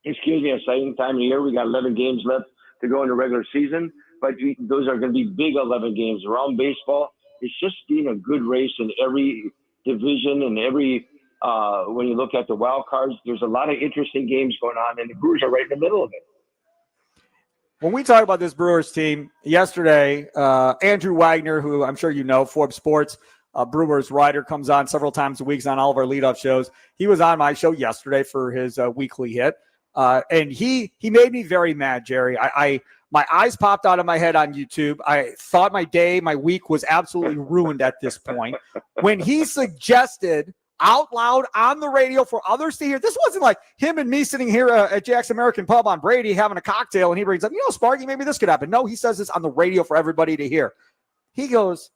Excuse me, exciting time of year. We got 11 games left to go in the regular season, but those are going to be big 11 games around baseball. It's just been a good race in every division and every when you look at the wild cards, there's a lot of interesting games going on, and the Brewers are right in the middle of it. When we talk about this Brewers team, yesterday, Andrew Wagner, who I'm sure you know, Forbes Sports, Brewers writer, comes on several times a week on all of our leadoff shows. He was on my show yesterday for his weekly hit, and he made me very mad, Jerry. My eyes popped out of my head on YouTube. I thought my week was absolutely ruined at this point when he suggested out loud on the radio for others to hear. This wasn't like him and me sitting here at Jack's American Pub on Brady having a cocktail, and he brings up, Sparky, maybe this could happen. No, he says this on the radio for everybody to hear. He goes,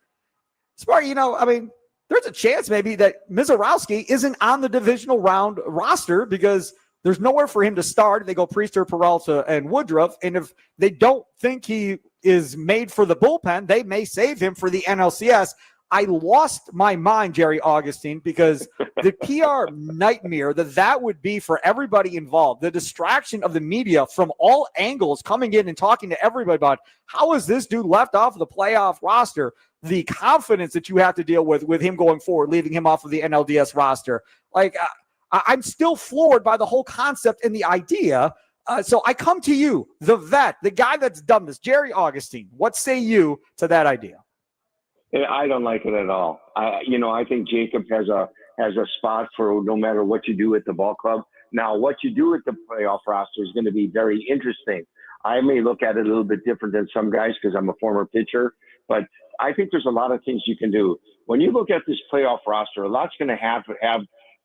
Sparky, there's a chance maybe that Mizorowski isn't on the divisional round roster because there's nowhere for him to start. They go Priester, Peralta, and Woodruff, and if they don't think he is made for the bullpen, they may save him for the NLCS. I lost my mind, Jerry Augustine, because the PR nightmare that would be for everybody involved, the distraction of the media from all angles coming in and talking to everybody about how is this dude left off of the playoff roster, the confidence that you have to deal with him going forward, leaving him off of the NLDS roster. I'm still floored by the whole concept and the idea. So I come to you, the vet, the guy that's done this, Jerry Augustine. What say you to that idea? I don't like it at all. I think Jacob has a spot for no matter what you do at the ball club. Now, what you do at the playoff roster is going to be very interesting. I may look at it a little bit different than some guys because I'm a former pitcher, but I think there's a lot of things you can do. When you look at this playoff roster, a lot's going to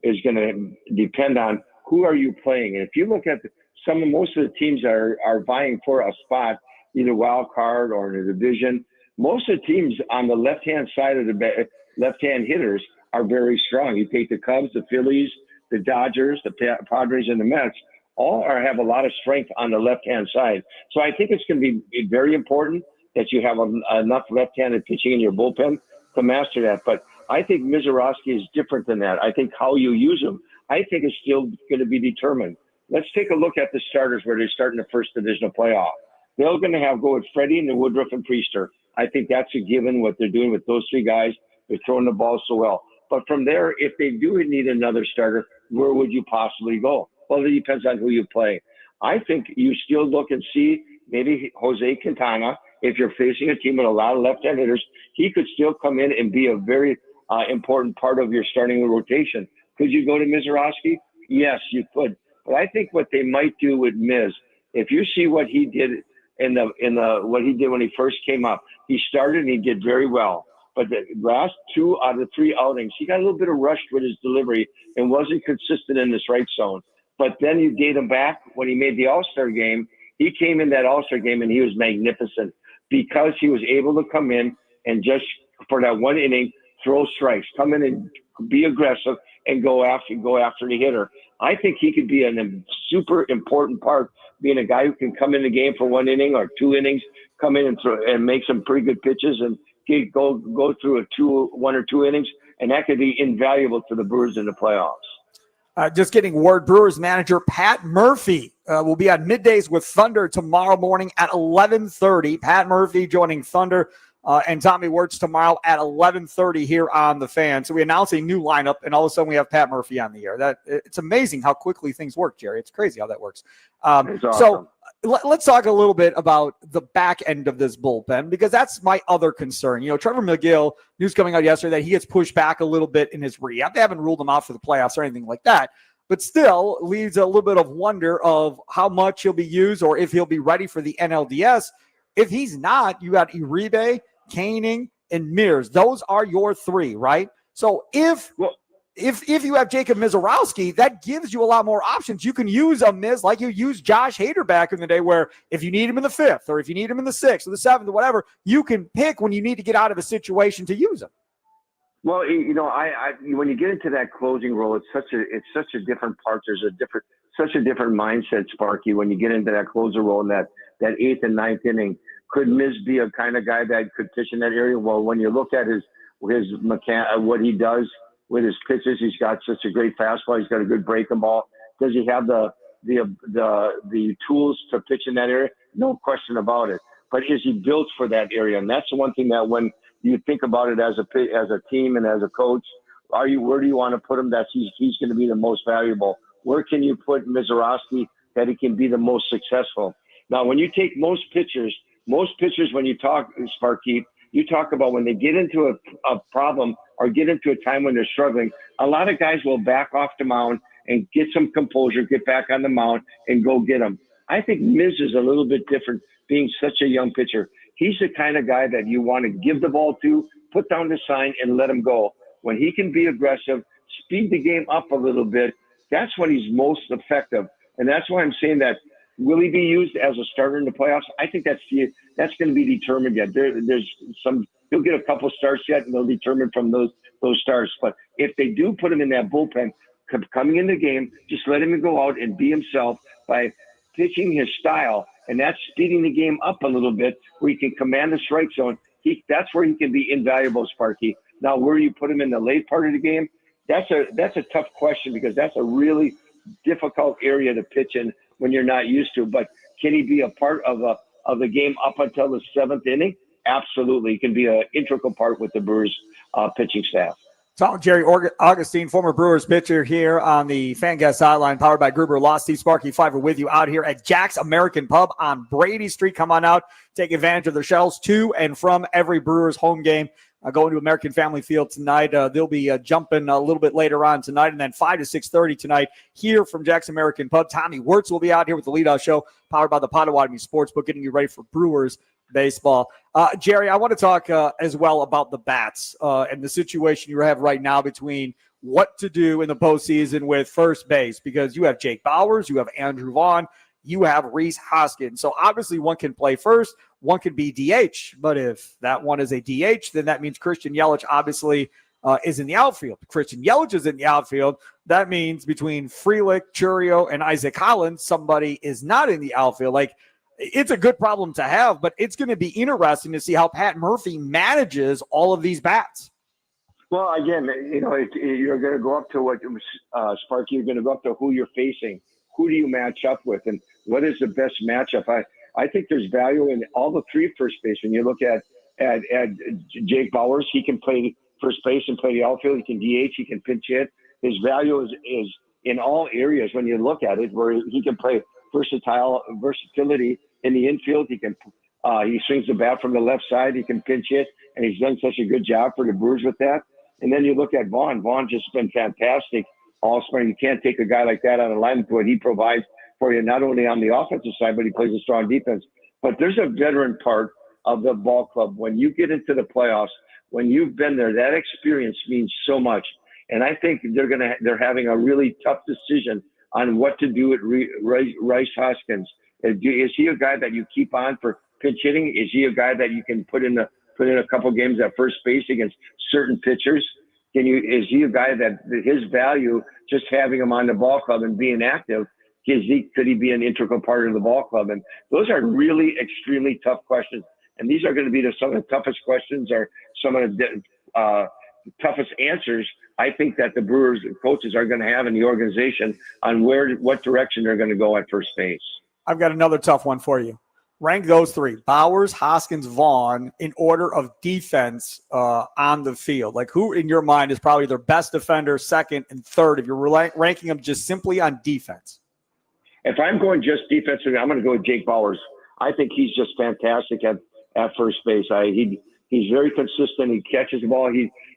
is going to depend on who are you playing? And if you look at most of the teams are vying for a spot, either wild card or in a division, most of the teams on the left-hand side of the left-hand hitters are very strong. You take the Cubs, the Phillies, the Dodgers, the Padres, and the Mets, all have a lot of strength on the left-hand side. So I think it's going to be very important that you have enough left-handed pitching in your bullpen to master that. But I think Mizorowski is different than that. I think how you use him, I think is still going to be determined. Let's take a look at the starters where they're starting the first divisional playoff. They're going to go with Freddie and then Woodruff and Priester. I think that's a given what they're doing with those three guys. They're throwing the ball so well. But from there, if they do need another starter, where would you possibly go? Well, it depends on who you play. I think you still look and see maybe Jose Quintana. If you're facing a team with a lot of left-hand hitters, he could still come in and be a very important part of your starting rotation. Could you go to Mizorowski? Yes, you could. But I think what they might do with Miz, if you see what he did what he did when he first came up, he started and he did very well. But the last 2 out of the 3 outings, he got a little bit of rushed with his delivery and wasn't consistent in the strike zone. But then you date him back when he made the All-Star game. He came in that All-Star game and he was magnificent because he was able to come in and just for that 1 inning, throw strikes, come in and be aggressive and go after the hitter. I think he could be a super important part, being a guy who can come in the game for 1 inning or 2 innings, come in and make some pretty good pitches and go through 1 or 2 innings, and that could be invaluable to the Brewers in the playoffs. Just getting word, Brewers manager Pat Murphy will be on Middays with Thunder tomorrow morning at 11:30. Pat Murphy joining Thunder and Tommy Wirtz tomorrow at 11:30 here on The Fan. So we announce a new lineup, and all of a sudden we have Pat Murphy on the air. It's amazing how quickly things work, Jerry. It's crazy how that works. Awesome. So let's talk a little bit about the back end of this bullpen, because that's my other concern. You know, Trevor McGill, news coming out yesterday that he gets pushed back a little bit in his rehab. They haven't ruled him out for the playoffs or anything like that, but still leaves a little bit of wonder of how much he'll be used or if he'll be ready for the NLDS. If he's not, you got Uribe, Koenig, and Mears. Those are your 3, right? So if you have Jacob Mizorowski, that gives you a lot more options. You can use a Miz like you used Josh Hader back in the day, where if you need him in the 5th or if you need him in the 6th or the 7th or whatever, you can pick when you need to get out of a situation to use him. Well, you know, I when you get into that closing role, it's such a different part. There's such a different mindset, Sparky, when you get into that closer role in that 8th and 9th inning. Could Miz be a kind of guy that could pitch in that area? Well, when you look at what he does with his pitches, he's got such a great fastball. He's got a good breaking ball. Does he have the tools to pitch in that area? No question about it. But is he built for that area? And that's the one thing that when you think about it as a team and as a coach, where do you want to put him that he's going to be the most valuable? Where can you put Mizorowski that he can be the most successful? Now, when you take most pitchers, when you talk, Sparky, you talk about when they get into a problem or get into a time when they're struggling, a lot of guys will back off the mound and get some composure, get back on the mound and go get them. I think Miz is a little bit different, being such a young pitcher. He's the kind of guy that you want to give the ball to, put down the sign and let him go. When he can be aggressive, speed the game up a little bit, that's when he's most effective. And that's why I'm saying that. Will he be used as a starter in the playoffs? I think that's going to be determined yet. He'll get a couple starts yet, and they'll determine from those starts. But if they do put him in that bullpen, coming in the game, just let him go out and be himself by pitching his style, and that's speeding the game up a little bit where he can command the strike zone. That's where he can be invaluable, Sparky. Now, where you put him in the late part of the game, that's a tough question, because that's a really difficult area to pitch in when you're not used to. But can he be a part of the game up until the 7th inning? Absolutely. He can be an integral part with the Brewers pitching staff. Talking Jerry Augustine, former Brewers pitcher, here on the Fan Guest Hotline, powered by Gruber Law. Steve Sparky Fifer with you out here at Jack's American Pub on Brady Street. Come on out, take advantage of their shelves to and from every Brewers home game. Going to American Family Field tonight. They'll be jumping a little bit later on tonight, and then 5 to 6:30 tonight here from Jack's American Pub. Tommy Wirtz will be out here with the leadoff show, powered by the Potawatomi Sportsbook, getting you ready for Brewers baseball. Jerry, I want to talk as well about the bats and the situation you have right now between what to do in the postseason with first base, because you have Jake Bauers, you have Andrew Vaughn, you have Rhys Hoskins. So obviously one can play first, one can be DH. But if that one is a DH, then that means Christian Yelich obviously is in the outfield. Christian Yelich is in the outfield. That means between Frelick, Churio, and Isaac Collins, somebody is not in the outfield. Like, it's a good problem to have, but it's going to be interesting to see how Pat Murphy manages all of these bats. Well, again, you're going to go up to what, Sparky, you're going to go up to who you're facing. Who do you match up with, and what is the best matchup? I think there's value in all the three first basemen. You look at Jake Bauers, he can play first base and play the outfield. He can DH, he can pinch hit. His value is in all areas when you look at it, where he can play versatility in the infield. He swings the bat from the left side. He can pinch hit, and he's done such a good job for the Brewers with that. And then you look at Vaughn. Vaughn just been fantastic all spring. You can't take a guy like that on the line with what he provides for you, not only on the offensive side, but he plays a strong defense. But there's a veteran part of the ball club. When you get into the playoffs, when you've been there, that experience means so much. And I think they're having a really tough decision on what to do with Rhys Hoskins. Is he a guy that you keep on for pinch hitting? Is he a guy that you can put in a couple games at first base against certain pitchers? Is he a guy that his value, just having him on the ball club and being active, could he be an integral part of the ball club? And those are really extremely tough questions. And these are going to be some of the toughest questions, or some of the toughest answers I think that the Brewers coaches are going to have in the organization on what direction they're going to go at first base. I've got another tough one for you. Rank those three: Bauers, Hoskins, Vaughn, in order of defense on the field. Like, who in your mind is probably their best defender, second and third, if you're ranking them just simply on defense? If I'm going just defensively, I'm going to go with Jake Bauers. I think he's just fantastic at first base. He's very consistent. He catches the ball.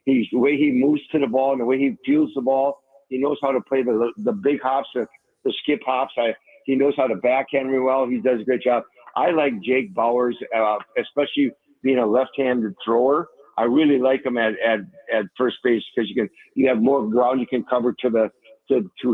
He's the way he moves to the ball and the way he feels the ball. He knows how to play the big hops, the skip hops. He knows how to backhand really well. He does a great job. I like Jake Bauers, especially being a left-handed thrower. I really like him at first base, because you have more ground you can cover to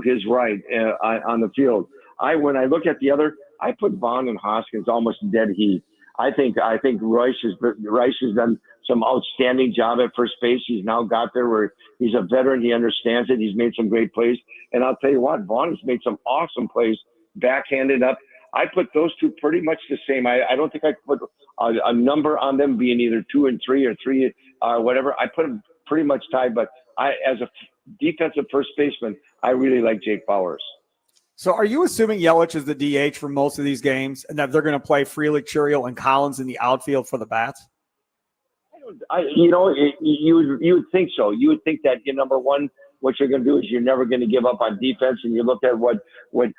his right on the field. When I look at the other, I put Vaughn and Hoskins almost dead heat. I think Rhys has done some outstanding job at first base. He's now got there where he's a veteran. He understands it. He's made some great plays. And I'll tell you what, Vaughn has made some awesome plays backhanded up. I put those two pretty much the same. I don't think I put a number on them being either 2 and 3 or 3 whatever. I put them pretty much tied. But as a defensive first baseman, I really like Jake Bauers. So are you assuming Yelich is the DH for most of these games, and that they're going to play Frelick, Churio, and Collins in the outfield for the bats? You would think so. You would think that number one, what you're going to do is you're never going to give up on defense. And you look at what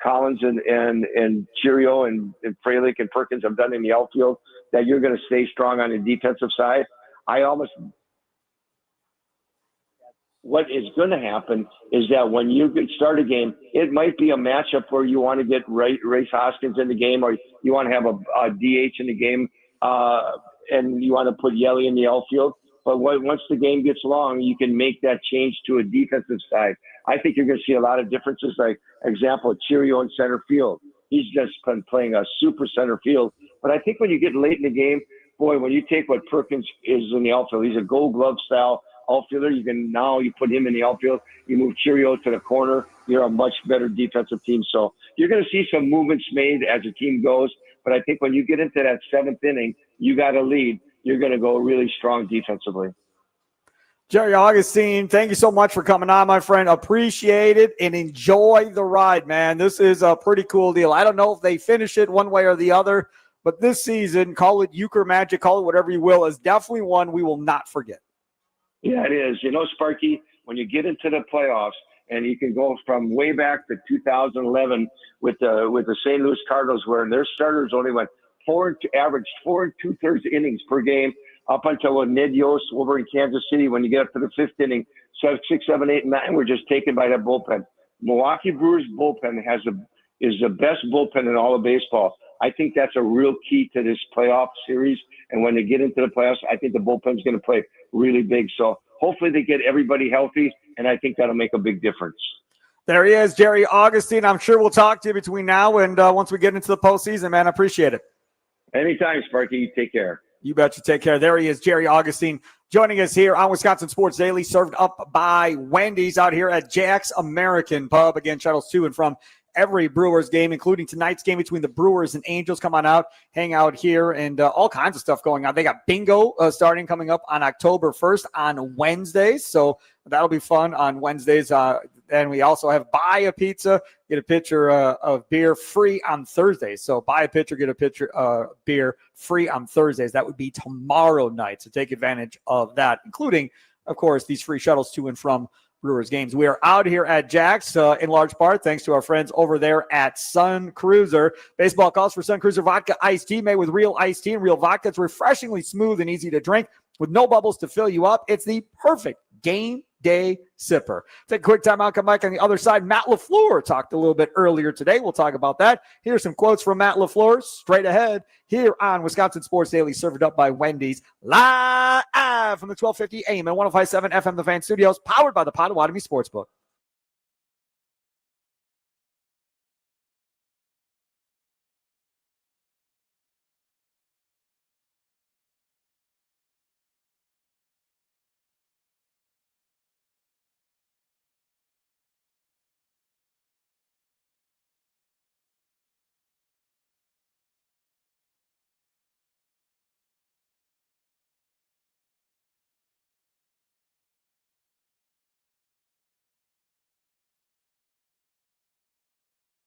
Collins and Churio and Frelick and Perkins have done in the outfield, that you're going to stay strong on the defensive side. What is going to happen is that when you start a game, it might be a matchup where you want to get Rhys Hoskins in the game, or you want to have a DH in the game, and you want to put Yelly in the outfield. But once the game gets long, you can make that change to a defensive side. I think you're going to see a lot of differences. Like, example, Churio in center field. He's just been playing a super center field. But I think when you get late in the game, boy, when you take what Perkins is in the outfield, he's a Gold Glove style outfielder. You put him in the outfield. You move Churio to the corner. You're a much better defensive team. So you're going to see some movements made as the team goes. But I think when you get into that seventh inning, you got a lead. You're going to go really strong defensively. Jerry Augustine, thank you so much for coming on, my friend. Appreciate it, and enjoy the ride, man. This is a pretty cool deal. I don't know if they finish it one way or the other, but this season, call it Euchre Magic, call it whatever you will, is definitely one we will not forget. Yeah, it is. Sparky, when you get into the playoffs, and you can go from way back to 2011 with the St. Louis Cardinals, where their starters only went averaged 4 2/3 innings per game, up until Ned Yost over in Kansas City. When you get up to the fifth inning, 6, 7, 8, 9 were just taken by that bullpen. Milwaukee Brewers bullpen is the best bullpen in all of baseball. I think that's a real key to this playoff series. And when they get into the playoffs, I think the bullpen's going to play really big. So hopefully they get everybody healthy, and I think that'll make a big difference. There he is, Jerry Augustine. I'm sure we'll talk to you between now and once we get into the postseason, man. I appreciate it. Anytime, Sparky. Take care. You betcha. Take care. There he is, Jerry Augustine, joining us here on Wisconsin Sports Daily, served up by Wendy's out here at Jack's American Pub. Again, shuttles to and from every Brewers game, including tonight's game between the Brewers and Angels. Come on out, hang out here, and all kinds of stuff going on. They got bingo starting coming up on October 1st on Wednesdays, so that'll be fun on Wednesdays. And we also have buy a pizza, get a pitcher of beer free on Thursdays. So buy a pitcher, get a pitcher of beer free on Thursdays. That would be tomorrow night, so take advantage of that, including, of course, these free shuttles to and from Brewers games. We are out here at Jack's in large part thanks to our friends over there at Sun Cruiser. Baseball calls for Sun Cruiser Vodka Iced Tea made with real iced tea and real vodka. It's refreshingly smooth and easy to drink with no bubbles to fill you up. It's the perfect game day sipper. Take a quick time out. Come back on the other side. Matt LaFleur talked a little bit earlier today. We'll talk about that. Here's some quotes from Matt LaFleur straight ahead here on Wisconsin Sports Daily, served up by Wendy's, live from the 1250 AM and 105.7 FM The Fan Studios, powered by the Potawatomi Sportsbook.